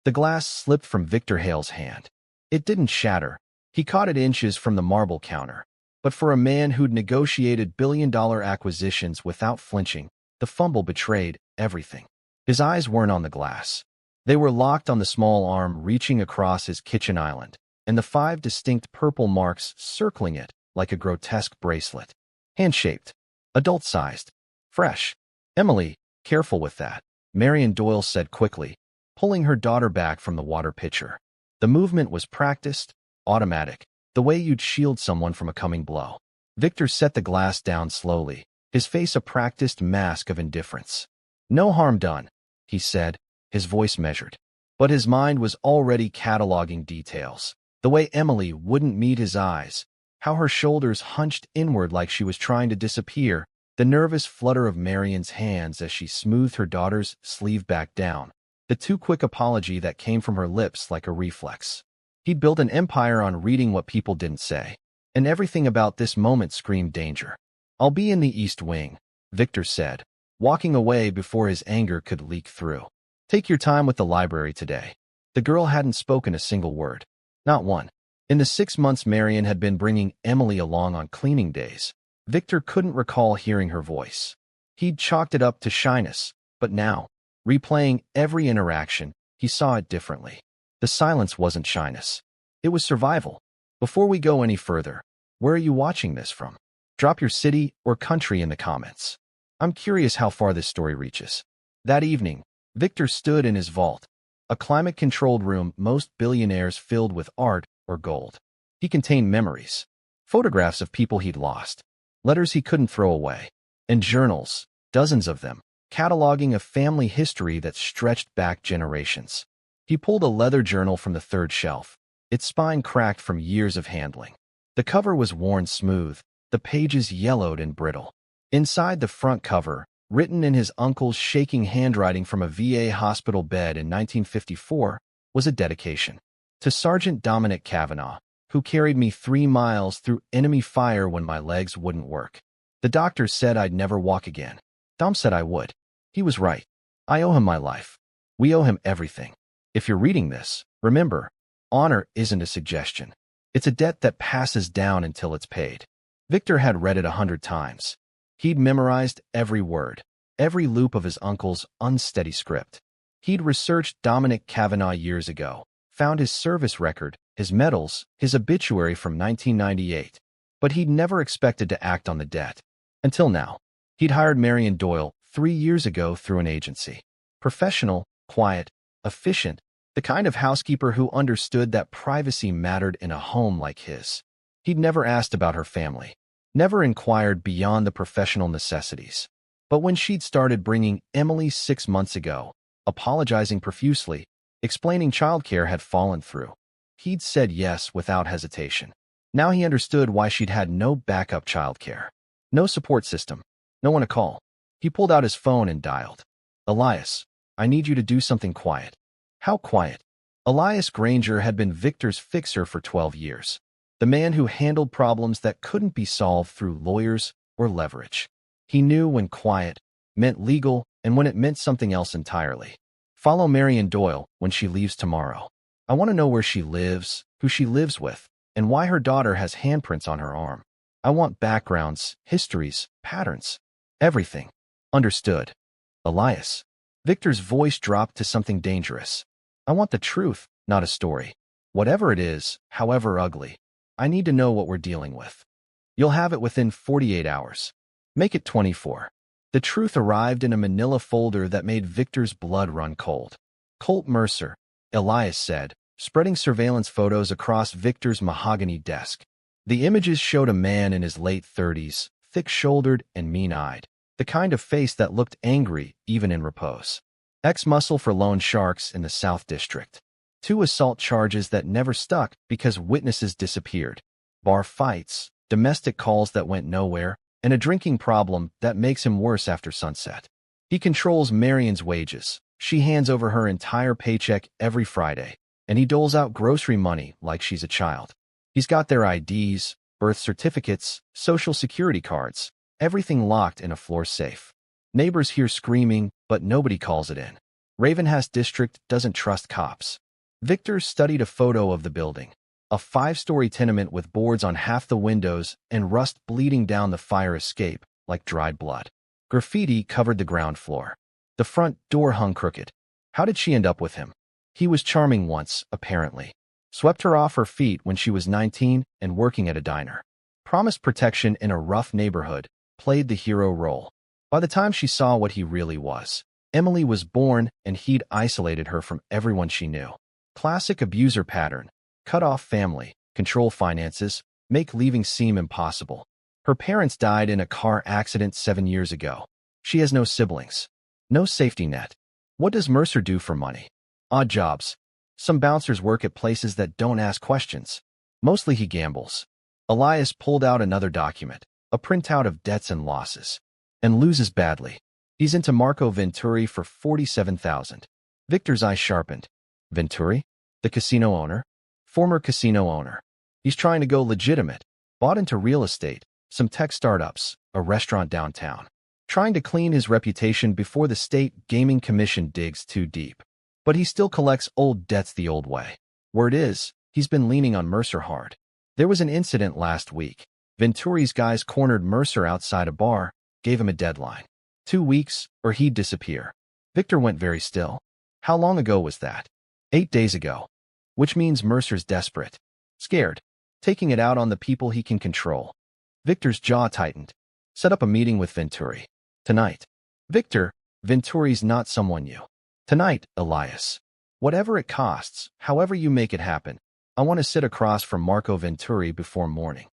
The glass slipped from Victor Hale's hand. It didn't shatter. He caught it inches from the marble counter. But for a man who'd negotiated billion-dollar acquisitions without flinching, the fumble betrayed everything. His eyes weren't on the glass. They were locked on the small arm reaching across his kitchen island, and the 5 distinct purple marks circling it like a grotesque bracelet. Hand-shaped, adult-sized, fresh. "Emily, careful with that," Marion Doyle said quickly, pulling her daughter back from the water pitcher. The movement was practiced, automatic, the way you'd shield someone from a coming blow. Victor set the glass down slowly, his face a practiced mask of indifference. "No harm done," he said, his voice measured. But his mind was already cataloging details. The way Emily wouldn't meet his eyes, how her shoulders hunched inward like she was trying to disappear, the nervous flutter of Marion's hands as she smoothed her daughter's sleeve back down, the too quick apology that came from her lips like a reflex. He'd built an empire on reading what people didn't say, and everything about this moment screamed danger. "I'll be in the East Wing," Victor said, walking away before his anger could leak through. "Take your time with the library today." The girl hadn't spoken a single word. Not one. In the 6 months Marion had been bringing Emily along on cleaning days, Victor couldn't recall hearing her voice. He'd chalked it up to shyness, but now, replaying every interaction, he saw it differently. The silence wasn't shyness. It was survival. Before we go any further, where are you watching this from? Drop your city or country in the comments. I'm curious how far this story reaches. That evening, Victor stood in his vault, a climate-controlled room most billionaires filled with art or gold. He contained memories, photographs of people he'd lost, letters he couldn't throw away, and journals, dozens of them, cataloging a family history that stretched back generations. He pulled a leather journal from the third shelf, its spine cracked from years of handling. The cover was worn smooth, the pages yellowed and brittle. Inside the front cover, written in his uncle's shaking handwriting from a VA hospital bed in 1954, was a dedication. "To Sergeant Dominic Kavanaugh, who carried me 3 miles through enemy fire when my legs wouldn't work. The doctors said I'd never walk again. Dom said I would. He was right. I owe him my life. We owe him everything. If you're reading this, remember, honor isn't a suggestion. It's a debt that passes down until it's paid." Victor had read it 100 times. He'd memorized every word, every loop of his uncle's unsteady script. He'd researched Dominic Kavanaugh years ago, found his service record, his medals, his obituary from 1998. But he'd never expected to act on the debt. Until now. He'd hired Marion Doyle 3 years ago through an agency. Professional, quiet, efficient, the kind of housekeeper who understood that privacy mattered in a home like his. He'd never asked about her family, never inquired beyond the professional necessities. But when she'd started bringing Emily 6 months ago, apologizing profusely, explaining childcare had fallen through, he'd said yes without hesitation. Now he understood why she'd had no backup childcare, no support system, no one to call. He pulled out his phone and dialed. "Elias, I need you to do something quiet." How quiet? Elias Granger had been Victor's fixer for 12 years, the man who handled problems that couldn't be solved through lawyers or leverage. He knew when quiet meant legal and when it meant something else entirely. "Follow Marion Doyle when she leaves tomorrow. I want to know where she lives, who she lives with, and why her daughter has handprints on her arm. I want backgrounds, histories, patterns. Everything." "Understood." "Elias." Victor's voice dropped to something dangerous. "I want the truth, not a story. Whatever it is, however ugly. I need to know what we're dealing with. You'll have it within 48 hours. Make it 24. The truth arrived in a manila folder that made Victor's blood run cold. "Colt Mercer," Elias said, spreading surveillance photos across Victor's mahogany desk. The images showed a man in his late 30s, thick-shouldered and mean-eyed, the kind of face that looked angry even in repose. Ex-muscle for loan sharks in the South District. 2 assault charges that never stuck because witnesses disappeared. Bar fights, domestic calls that went nowhere, and a drinking problem that makes him worse after sunset. He controls Marion's wages. She hands over her entire paycheck every Friday, and he doles out grocery money like she's a child. He's got their IDs, birth certificates, social security cards, everything locked in a floor safe. Neighbors hear screaming, but nobody calls it in. Ravenhouse District doesn't trust cops. Victor studied a photo of the building. A 5-story tenement with boards on half the windows and rust bleeding down the fire escape like dried blood. Graffiti covered the ground floor. The front door hung crooked. How did she end up with him? He was charming once, apparently. Swept her off her feet when she was 19 and working at a diner. Promised protection in a rough neighborhood, played the hero role. By the time she saw what he really was, Emily was born and he'd isolated her from everyone she knew. Classic abuser pattern. Cut off family, control finances, make leaving seem impossible. Her parents died in a car accident 7 years ago. She has no siblings. No safety net. What does Mercer do for money? Odd jobs. Some bouncers work at places that don't ask questions. Mostly he gambles. Elias pulled out another document, a printout of debts and losses, and loses badly. He's into Marco Venturi for $47,000. Victor's eyes sharpened. Venturi? The casino owner? Former casino owner. He's trying to go legitimate. Bought into real estate, some tech startups, a restaurant downtown. Trying to clean his reputation before the state gaming commission digs too deep. But he still collects old debts the old way. Word is, he's been leaning on Mercer hard. There was an incident last week. Venturi's guys cornered Mercer outside a bar, gave him a deadline. 2 weeks, or he'd disappear. Victor went very still. How long ago was that? 8 days ago. Which means Mercer's desperate. Scared. Taking it out on the people he can control. Victor's jaw tightened. Set up a meeting with Venturi. Tonight. Victor, Venturi's not someone you. Tonight, Elias. Whatever it costs, however you make it happen, I want to sit across from Marco Venturi before morning.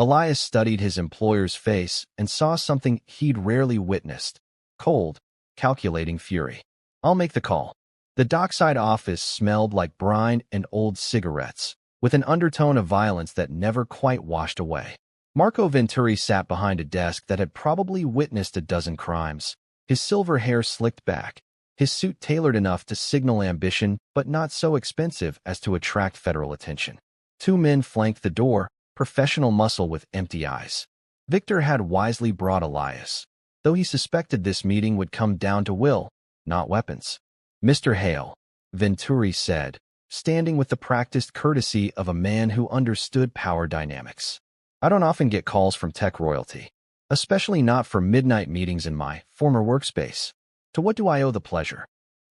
Elias studied his employer's face and saw something he'd rarely witnessed. Cold, calculating fury. I'll make the call. The dockside office smelled like brine and old cigarettes, with an undertone of violence that never quite washed away. Marco Venturi sat behind a desk that had probably witnessed a dozen crimes, his silver hair slicked back, his suit tailored enough to signal ambition but not so expensive as to attract federal attention. 2 men flanked the door, professional muscle with empty eyes. Victor had wisely brought Elias, though he suspected this meeting would come down to will, not weapons. Mr. Hale, Venturi said, standing with the practiced courtesy of a man who understood power dynamics. I don't often get calls from tech royalty, especially not for midnight meetings in my former workspace. To what do I owe the pleasure?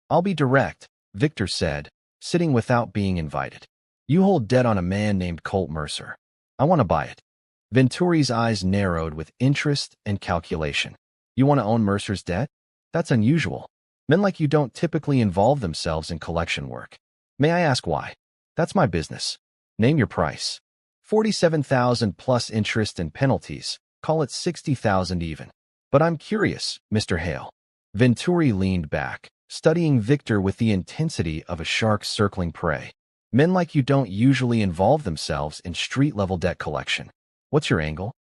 I'll be direct, Victor said, sitting without being invited. You hold debt on a man named Colt Mercer. I want to buy it. Venturi's eyes narrowed with interest and calculation. You want to own Mercer's debt? That's unusual. Men like you don't typically involve themselves in collection work. May I ask why? That's my business. Name your price. $47,000 plus interest and penalties. Call it $60,000 even. But I'm curious, Mr. Hale. Venturi leaned back, studying Victor with the intensity of a shark circling prey. Men like you don't usually involve themselves in street-level debt collection. What's your angle?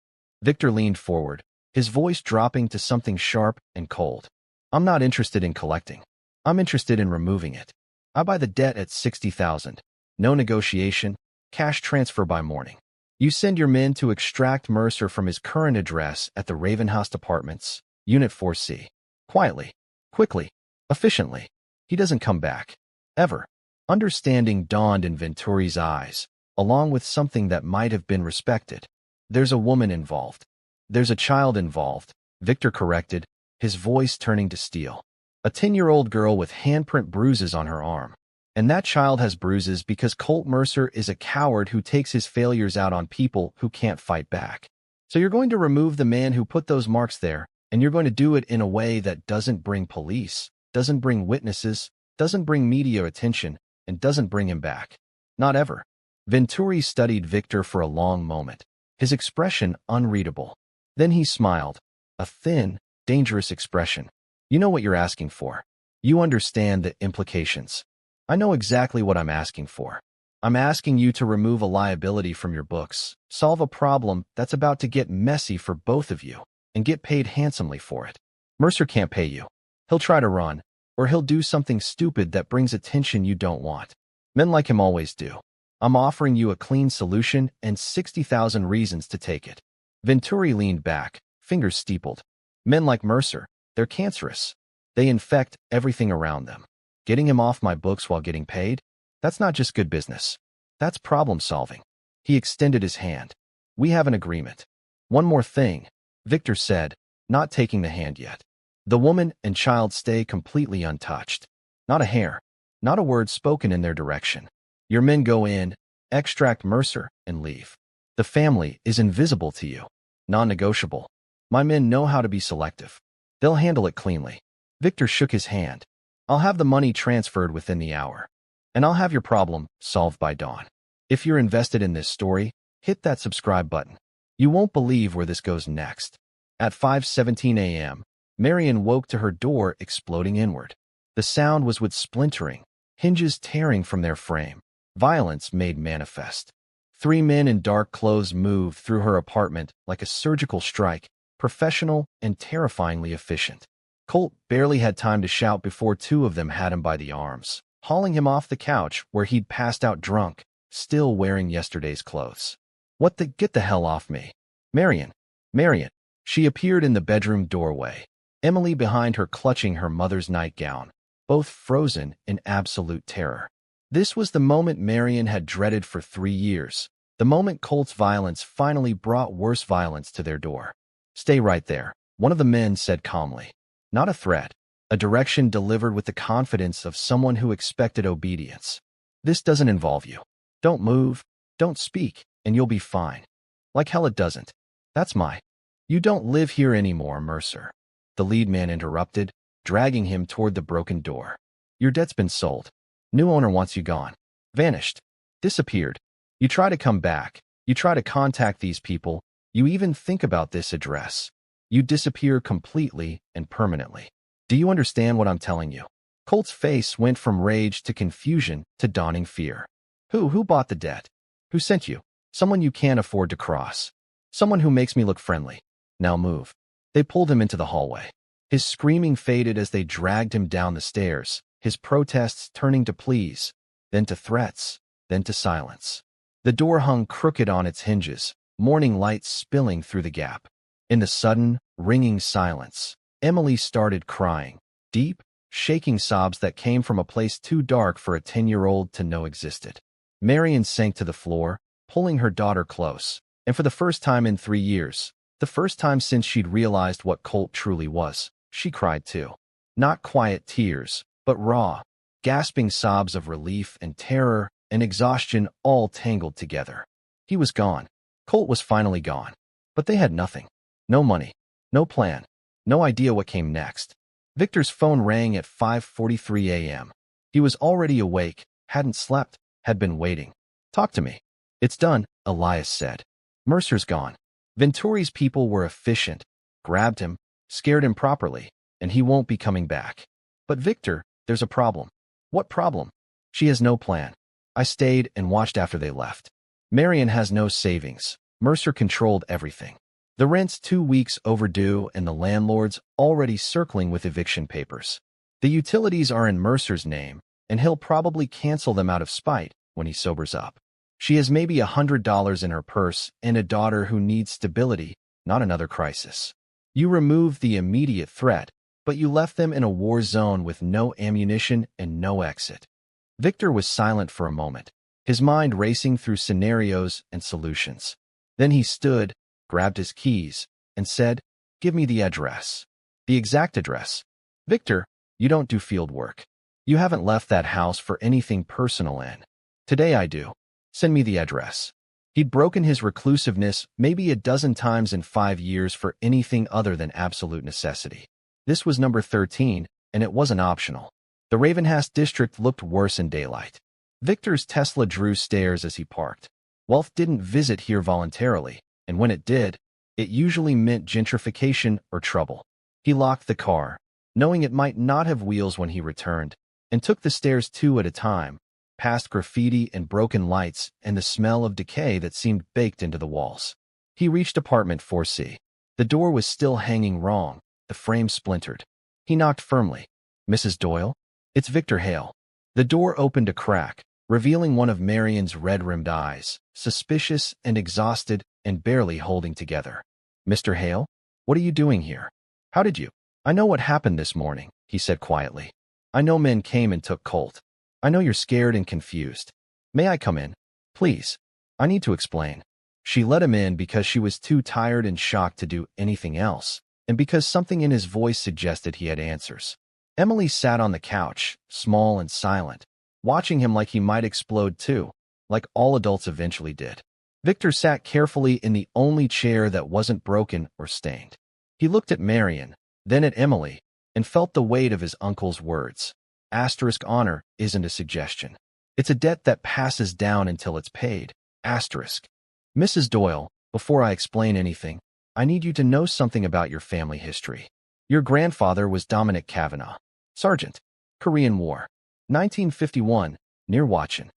Victor leaned forward, his voice dropping to something sharp and cold. I'm not interested in collecting. I'm interested in removing it. I buy the debt at $60,000. No negotiation, cash transfer by morning. You send your men to extract Mercer from his current address at the Ravenhouse Apartments, Unit 4C. Quietly, quickly, efficiently. He doesn't come back. Ever. Understanding dawned in Venturi's eyes, along with something that might have been respected. There's a woman involved. There's a child involved, Victor corrected, his voice turning to steel. A 10-year-old girl with handprint bruises on her arm. And that child has bruises because Colt Mercer is a coward who takes his failures out on people who can't fight back. So you're going to remove the man who put those marks there, and you're going to do it in a way that doesn't bring police, doesn't bring witnesses, doesn't bring media attention, and doesn't bring him back. Not ever. Venturi studied Victor for a long moment, his expression unreadable. Then he smiled, a thin, dangerous expression. You know what you're asking for. You understand the implications. I know exactly what I'm asking for. I'm asking you to remove a liability from your books, solve a problem that's about to get messy for both of you, and get paid handsomely for it. Mercer can't pay you. He'll try to run, or he'll do something stupid that brings attention you don't want. Men like him always do. I'm offering you a clean solution and 60,000 reasons to take it. Venturi leaned back, fingers steepled. Men like Mercer, they're cancerous. They infect everything around them. Getting him off my books while getting paid? That's not just good business. That's problem solving. He extended his hand. We have an agreement. One more thing, Victor said, not taking the hand yet. The woman and child stay completely untouched. Not a hair, not a word spoken in their direction. Your men go in, extract Mercer, and leave. The family is invisible to you. Non-negotiable. My men know how to be selective. They'll handle it cleanly. Victor shook his hand. I'll have the money transferred within the hour. And I'll have your problem solved by dawn. If you're invested in this story, hit that subscribe button. You won't believe where this goes next. At 5:17 a.m., Marion woke to her door exploding inward. The sound was with splintering, hinges tearing from their frame, violence made manifest. 3 men in dark clothes moved through her apartment like a surgical strike, professional and terrifyingly efficient. Colt barely had time to shout before 2 of them had him by the arms, hauling him off the couch where he'd passed out drunk, still wearing yesterday's clothes. Get the hell off me. Marion. She appeared in the bedroom doorway, Emily behind her clutching her mother's nightgown, both frozen in absolute terror. This was the moment Marion had dreaded for 3 years, the moment Colt's violence finally brought worse violence to their door. Stay right there, one of the men said calmly. Not a threat, a direction delivered with the confidence of someone who expected obedience. This doesn't involve you. Don't move, don't speak, and you'll be fine. Like hell it doesn't. That's my. You don't live here anymore, Mercer. The lead man interrupted, dragging him toward the broken door. Your debt's been sold. New owner wants you gone. Vanished. Disappeared. You try to come back. You try to contact these people. You even think about this address. You disappear completely and permanently. Do you understand what I'm telling you? Colt's face went from rage to confusion to dawning fear. Who bought the debt? Who sent you? Someone you can't afford to cross. Someone who makes me look friendly. Now move. They pulled him into the hallway. His screaming faded as they dragged him down the stairs, his protests turning to pleas, then to threats, then to silence. The door hung crooked on its hinges, morning light spilling through the gap. In the sudden, ringing silence, Emily started crying, deep, shaking sobs that came from a place too dark for a 10-year-old to know existed. Marion sank to the floor, pulling her daughter close, and for the first time in 3 years, the first time since she'd realized what Colt truly was, she cried too. Not quiet tears, but raw, gasping sobs of relief and terror and exhaustion all tangled together. He was gone. Colt was finally gone. But they had nothing. No money. No plan. No idea what came next. Victor's phone rang at 5:43 a.m. He was already awake, hadn't slept, had been waiting. Talk to me. It's done, Elias said. Mercer's gone. Venturi's people were efficient, grabbed him, scared him properly, and he won't be coming back. But Victor, there's a problem. What problem? She has no plan. I stayed and watched after they left. Marion has no savings. Mercer controlled everything. The rent's 2 weeks overdue and the landlord's already circling with eviction papers. The utilities are in Mercer's name, and he'll probably cancel them out of spite when he sobers up. She has maybe $100 in her purse and a daughter who needs stability, not another crisis. You removed the immediate threat, but you left them in a war zone with no ammunition and no exit. Victor was silent for a moment, his mind racing through scenarios and solutions. Then he stood, grabbed his keys, and said, "Give me the address." The exact address. Victor, you don't do field work. You haven't left that house for anything personal in. Today I do. Send me the address. He'd broken his reclusiveness maybe a dozen times in 5 years for anything other than absolute necessity. This was number 13, and it wasn't optional. The Ravenhast district looked worse in daylight. Victor's Tesla drew stares as he parked. Wealth didn't visit here voluntarily, and when it did, it usually meant gentrification or trouble. He locked the car, knowing it might not have wheels when he returned, and took the stairs 2 at a time, past graffiti and broken lights and the smell of decay that seemed baked into the walls. He reached apartment 4C. The door was still hanging wrong, the frame splintered. He knocked firmly. "Mrs. Doyle?" "It's Victor Hale." The door opened a crack, revealing one of Marion's red-rimmed eyes, suspicious and exhausted and barely holding together. "Mr. Hale? What are you doing here? How did you—" "I know what happened this morning," he said quietly. I know men came and took Colt. I know you're scared and confused. May I come in? Please. I need to explain. She let him in because she was too tired and shocked to do anything else, and because something in his voice suggested he had answers. Emily sat on the couch, small and silent, watching him like he might explode too, like all adults eventually did. Victor sat carefully in the only chair that wasn't broken or stained. He looked at Marion, then at Emily, and felt the weight of his uncle's words. Honor isn't a suggestion. It's a debt that passes down until it's paid. Mrs. Doyle, before I explain anything, I need you to know something about your family history. Your grandfather was Dominic Kavanagh, Sergeant, Korean War, 1951, near Watchin.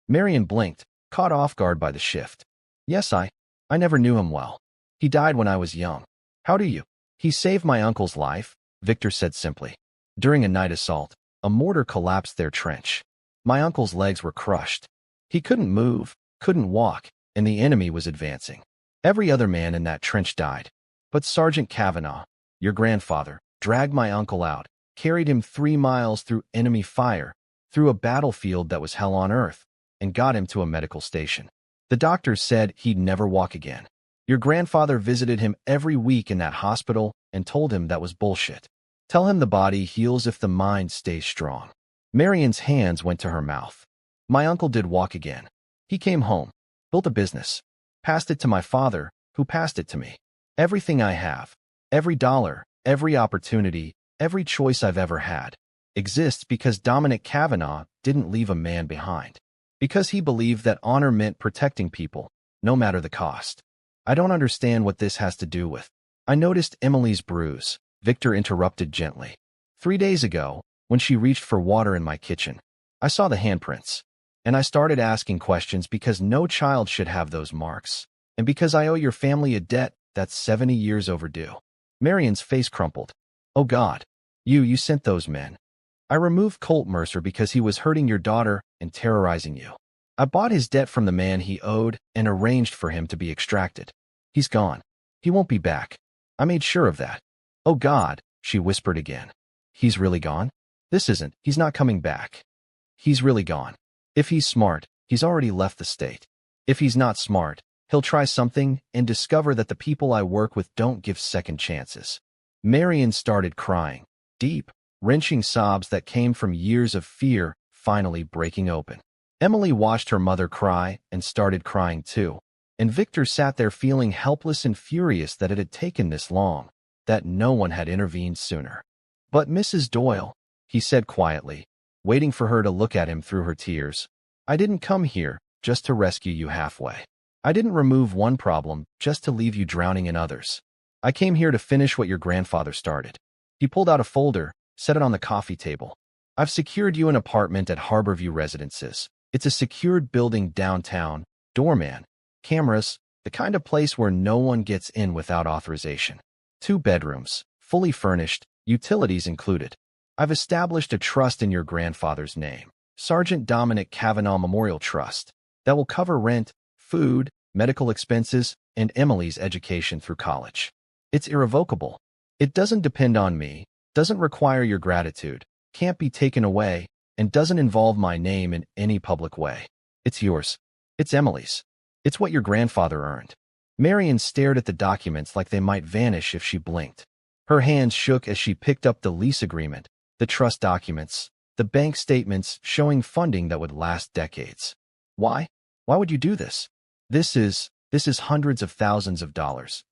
Marion blinked, caught off guard by the shift. Yes, I never knew him well. He died when I was young. How do you? He saved my uncle's life, Victor said simply. During a night assault, a mortar collapsed their trench. My uncle's legs were crushed. He couldn't move, couldn't walk, and the enemy was advancing. Every other man in that trench died. But Sergeant Kavanagh, your grandfather, dragged my uncle out, carried him 3 miles through enemy fire, through a battlefield that was hell on earth, and got him to a medical station. The doctors said he'd never walk again. Your grandfather visited him every week in that hospital and told him that was bullshit. Tell him the body heals if the mind stays strong. Marion's hands went to her mouth. My uncle did walk again. He came home, built a business, passed it to my father, who passed it to me. Everything I have, every dollar, every opportunity, every choice I've ever had, exists because Dominic Kavanagh didn't leave a man behind. Because he believed that honor meant protecting people, no matter the cost. I don't understand what this has to do with. I noticed Emily's bruise, Victor interrupted gently. 3 days ago, when she reached for water in my kitchen, I saw the handprints. And I started asking questions because no child should have those marks. And because I owe your family a debt that's 70 years overdue. Marion's face crumpled. Oh God, you sent those men. I removed Colt Mercer because he was hurting your daughter and terrorizing you. I bought his debt from the man he owed and arranged for him to be extracted. He's gone. He won't be back. I made sure of that. Oh God, she whispered again. He's really gone? He's not coming back. He's really gone. If he's smart, he's already left the state. If he's not smart, he'll try something and discover that the people I work with don't give second chances. Marion started crying, deep, wrenching sobs that came from years of fear finally breaking open. Emily watched her mother cry and started crying too, and Victor sat there feeling helpless and furious that it had taken this long, that no one had intervened sooner. But Mrs. Doyle, he said quietly, waiting for her to look at him through her tears, I didn't come here just to rescue you halfway. I didn't remove one problem just to leave you drowning in others. I came here to finish what your grandfather started. He pulled out a folder, set it on the coffee table. I've secured you an apartment at Harborview Residences. It's a secured building downtown, doorman, cameras, the kind of place where no one gets in without authorization. 2 bedrooms, fully furnished, utilities included. I've established a trust in your grandfather's name, Sergeant Dominic Kavanagh Memorial Trust, that will cover rent, food, medical expenses, and Emily's education through college. It's irrevocable. It doesn't depend on me, doesn't require your gratitude, can't be taken away, and doesn't involve my name in any public way. It's yours. It's Emily's. It's what your grandfather earned. Marion stared at the documents like they might vanish if she blinked. Her hands shook as she picked up the lease agreement, the trust documents, the bank statements showing funding that would last decades. Why? Why would you do this? This is hundreds of thousands of dollars.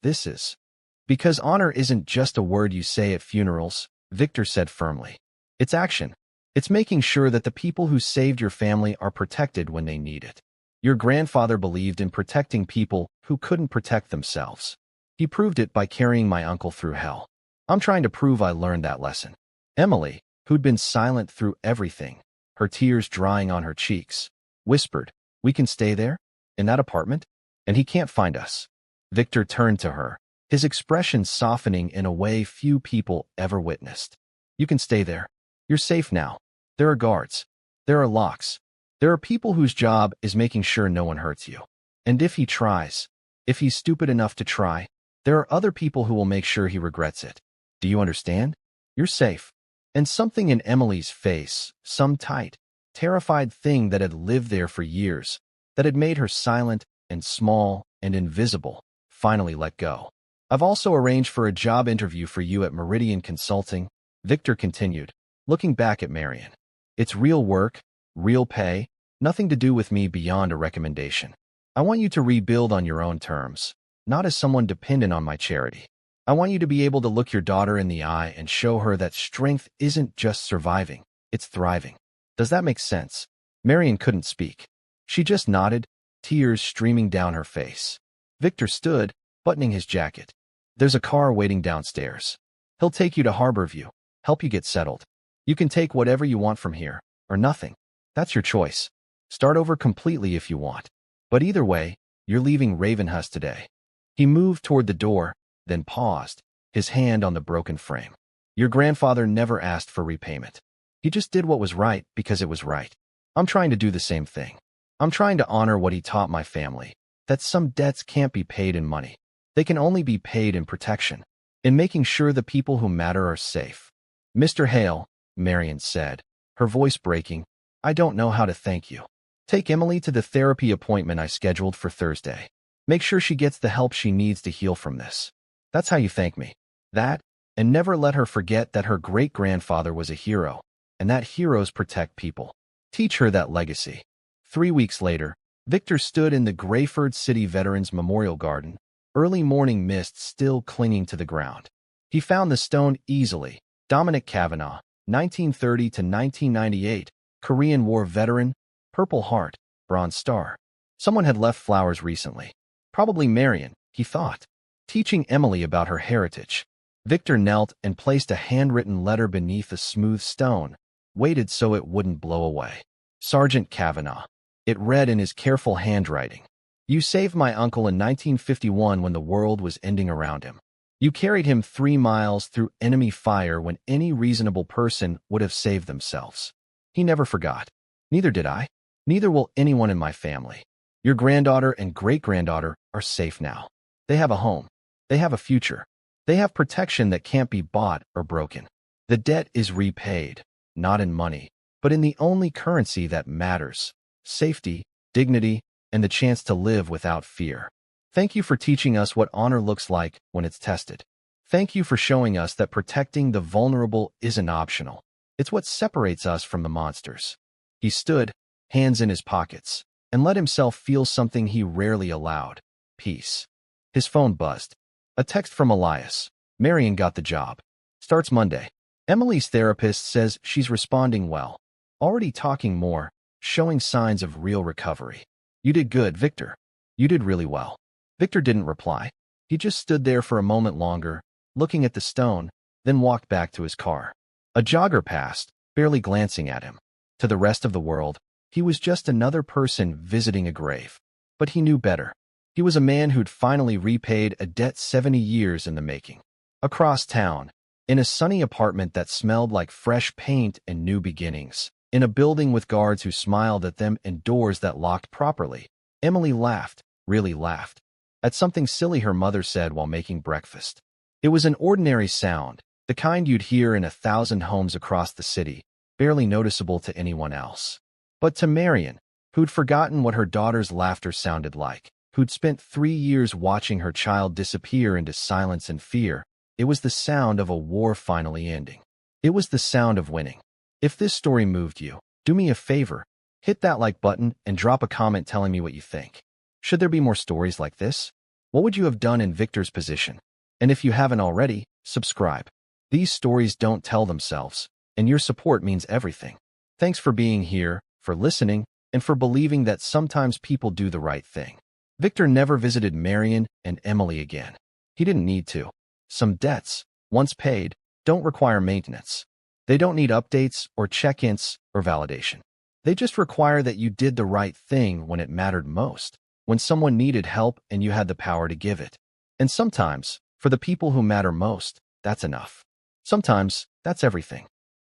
Because honor isn't just a word you say at funerals, Victor said firmly. It's action. It's making sure that the people who saved your family are protected when they need it. Your grandfather believed in protecting people who couldn't protect themselves. He proved it by carrying my uncle through hell. I'm trying to prove I learned that lesson. Emily, who'd been silent through everything, her tears drying on her cheeks, whispered, We can stay there? In that apartment? And he can't find us. Victor turned to her, his expression softening in a way few people ever witnessed. You can stay there. You're safe now. There are guards. There are locks. There are people whose job is making sure no one hurts you. And if he tries, if he's stupid enough to try, there are other people who will make sure he regrets it. Do you understand? You're safe. And something in Emily's face, some tight, terrified thing that had lived there for years, that had made her silent and small and invisible, finally let go. I've also arranged for a job interview for you at Meridian Consulting, Victor continued, looking back at Marion. It's real work, real pay, nothing to do with me beyond a recommendation. I want you to rebuild on your own terms, not as someone dependent on my charity. I want you to be able to look your daughter in the eye and show her that strength isn't just surviving, it's thriving. Does that make sense? Marion couldn't speak. She just nodded, tears streaming down her face. Victor stood, buttoning his jacket. There's a car waiting downstairs. He'll take you to Harborview, help you get settled. You can take whatever you want from here, or nothing. That's your choice. Start over completely if you want. But either way, you're leaving Ravenhurst today. He moved toward the door, then paused, his hand on the broken frame. Your grandfather never asked for repayment. He just did what was right because it was right. I'm trying to do the same thing. I'm trying to honor what he taught my family, that some debts can't be paid in money. They can only be paid in protection, in making sure the people who matter are safe. Mr. Hale, Marion said, her voice breaking, I don't know how to thank you. Take Emily to the therapy appointment I scheduled for Thursday. Make sure she gets the help she needs to heal from this. That's how you thank me. That, and never let her forget that her great-grandfather was a hero, and that heroes protect people. Teach her that legacy. 3 weeks later, Victor stood in the Grayford City Veterans Memorial Garden, early morning mist still clinging to the ground. He found the stone easily. Dominic Kavanagh, 1930 to 1998, Korean War veteran, Purple Heart, Bronze Star. Someone had left flowers recently. Probably Marion, he thought, teaching Emily about her heritage. Victor knelt and placed a handwritten letter beneath the smooth stone, waited so it wouldn't blow away. Sergeant Kavanagh. It read in his careful handwriting. You saved my uncle in 1951 when the world was ending around him. You carried him 3 miles through enemy fire when any reasonable person would have saved themselves. He never forgot. Neither did I. Neither will anyone in my family. Your granddaughter and great-granddaughter are safe now. They have a home. They have a future. They have protection that can't be bought or broken. The debt is repaid, not in money, but in the only currency that matters: safety, dignity, and the chance to live without fear. Thank you for teaching us what honor looks like when it's tested. Thank you for showing us that protecting the vulnerable isn't optional. It's what separates us from the monsters. He stood, hands in his pockets, and let himself feel something he rarely allowed: peace. His phone buzzed. A text from Elias. Marion got the job. Starts Monday. Emily's therapist says she's responding well. Already talking more, showing signs of real recovery. You did good, Victor. You did really well. Victor didn't reply. He just stood there for a moment longer, looking at the stone, then walked back to his car. A jogger passed, barely glancing at him. To the rest of the world, he was just another person visiting a grave. But he knew better. He was a man who'd finally repaid a debt 70 years in the making. Across town, in a sunny apartment that smelled like fresh paint and new beginnings, in a building with guards who smiled at them and doors that locked properly, Emily laughed, really laughed, at something silly her mother said while making breakfast. It was an ordinary sound, the kind you'd hear in 1,000 homes across the city, barely noticeable to anyone else. But to Marion, who'd forgotten what her daughter's laughter sounded like, who'd spent 3 years watching her child disappear into silence and fear, it was the sound of a war finally ending. It was the sound of winning. If this story moved you, do me a favor, hit that like button and drop a comment telling me what you think. Should there be more stories like this? What would you have done in Victor's position? And if you haven't already, subscribe. These stories don't tell themselves, and your support means everything. Thanks for being here, for listening, and for believing that sometimes people do the right thing. Victor never visited Marion and Emily again. He didn't need to. Some debts, once paid, don't require maintenance. They don't need updates or check-ins or validation. They just require that you did the right thing when it mattered most, when someone needed help and you had the power to give it. And sometimes, for the people who matter most, that's enough. Sometimes, that's everything.